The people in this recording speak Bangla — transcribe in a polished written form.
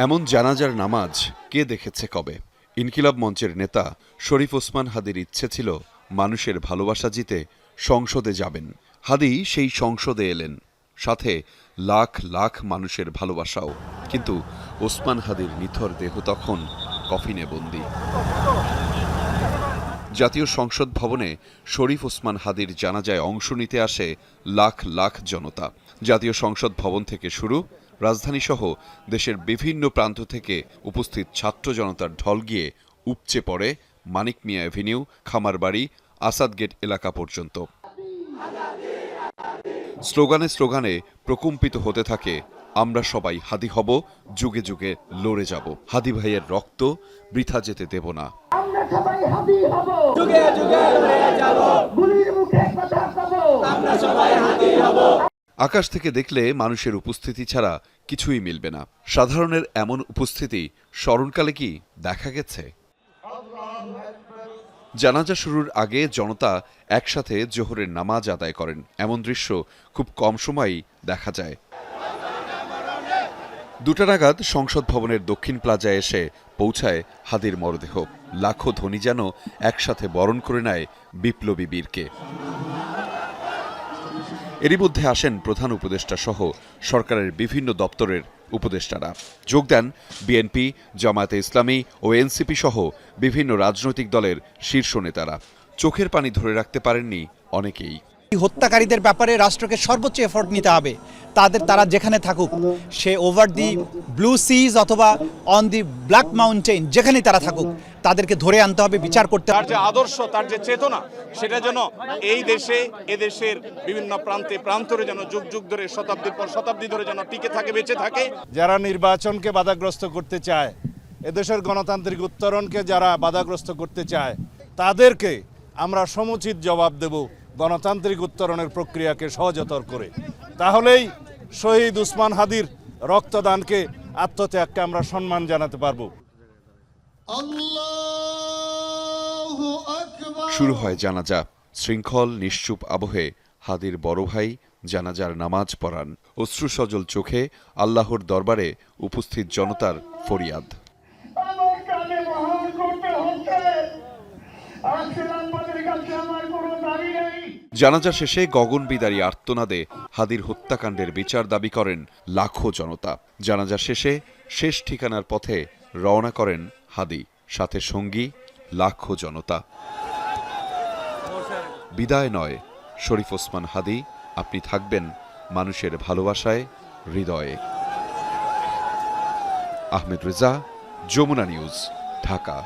এমন জানাজার নামাজ কে দেখেছে কবে? ইনকিলাব মঞ্চের নেতা শরীফ ওসমান হাদির ইচ্ছে ছিল মানুষের ভালোবাসা জিতে সংসদে যাবেন। হাদি সেই সংসদে এলেন, সাথে লাখ লাখ মানুষের ভালোবাসাও। কিন্তু ওসমান হাদির নিথর দেহ তখন কফিনে বন্দী। জাতীয় সংসদ ভবনে শরীফ ওসমান হাদির জানাজায় অংশ নিতে আসে লাখ লাখ জনতা। জাতীয় সংসদ ভবন থেকে শুরু, রাজধানীসহ দেশের বিভিন্ন প্রান্ত থেকে উপস্থিত ছাত্র জনতার ঢল গিয়ে উপচে পড়ে মানিক মিয়া অ্যাভিনিউ, খামারবাড়ি, আসাদ গেট এলাকা পর্যন্ত। স্লোগানে স্লোগানে প্রকম্পিত হতে থাকে, আমরা সবাই হাদি হব, যুগে যুগে লড়ে যাব, হাদি ভাইয়ের রক্ত বৃথা যেতে দেব না। আকাশ থেকে দেখলে মানুষের উপস্থিতি ছাড়া কিছুই মিলবে না। সাধারণের এমন উপস্থিতি স্মরণকালে কি দেখা গেছে? জানাজা শুরুর আগে জনতা একসাথে জোহরের নামাজ আদায় করেন, এমন দৃশ্য খুব কম সময়ই দেখা যায়। 2টা নাগাদ সংসদ ভবনের দক্ষিণ প্লাজায় এসে পৌঁছায় হাদির মরদেহ। লাখো ধ্বনি যেন একসাথে বরণ করে নেয় বিপ্লবী বীরকে। এরই মধ্যে আসেন প্রধান উপদেষ্টা সহ সরকারের বিভিন্ন দপ্তরের উপদেষ্টারা। যোগ দেন বিএনপি, জামায়াতে ইসলামী ও এনসিপি সহ বিভিন্ন রাজনৈতিক দলের শীর্ষ নেতারা। চোখের পানি ধরে রাখতে পারেননি অনেকেই। হত্যাকারীদের ব্যাপারে রাষ্ট্রকে সর্বোচ্চ এফোর্ট নিতে হবে। তারা যেখানে থাকুক, সে ওভার দি ব্লু সিজ অথবা অন দি ব্ল্যাক মাউন্টেন, যেখানেই তারা থাকুক, তাদেরকে ধরে আনতে হবে, বিচার করতে হবে। তার যে আদর্শ, তার যে চেতনা, সেটা যেন এই দেশে, এদেশের বিভিন্ন প্রান্তে প্রান্তরে যেন যুগ যুগ ধরে, শতাব্দীর পর শতাব্দী ধরে যেন টিকে থাকে, বেঁচে থাকে। যারা নির্বাচনকে বাধাগ্রস্ত করতে চায়, এদেশের গণতান্ত্রিক উত্তরণকে যারা বাধাগ্রস্ত করতে চায়, তাদেরকে আমরা সমুচিত জবাব দেব গণতান্ত্রিক উত্তরণের প্রক্রিয়াকে সহজতর করে। তাহলেই শহীদ ওসমান হাদির রক্তদানকে, আত্মত্যাগকে আমরা সম্মান জানাতে পারব। শুরু হয় জানাজা। শৃঙ্খল নিশ্চুপ আবহে হাদির বড় ভাই জানাজার নামাজ পড়ান। অশ্রুসজল চোখে আল্লাহর দরবারে উপস্থিত জনতার ফরিয়াদ। জানাজা শেষে গগনবিদারী আর্তনাদে হাদির হত্যাকাণ্ডের বিচার দাবি করেন লাখো জনতা। জানাজা শেষে শেষ ঠিকানার পথে রওনা করেন হাদি, সাথে সঙ্গী লাখো জনতা। বিদায় নয়, শরীফ ওসমান হাদি, আপনি থাকবেন মানুষের ভালোবাসায়, হৃদয়ে। আহমেদ রেজা, যমুনা নিউজ, ঢাকা।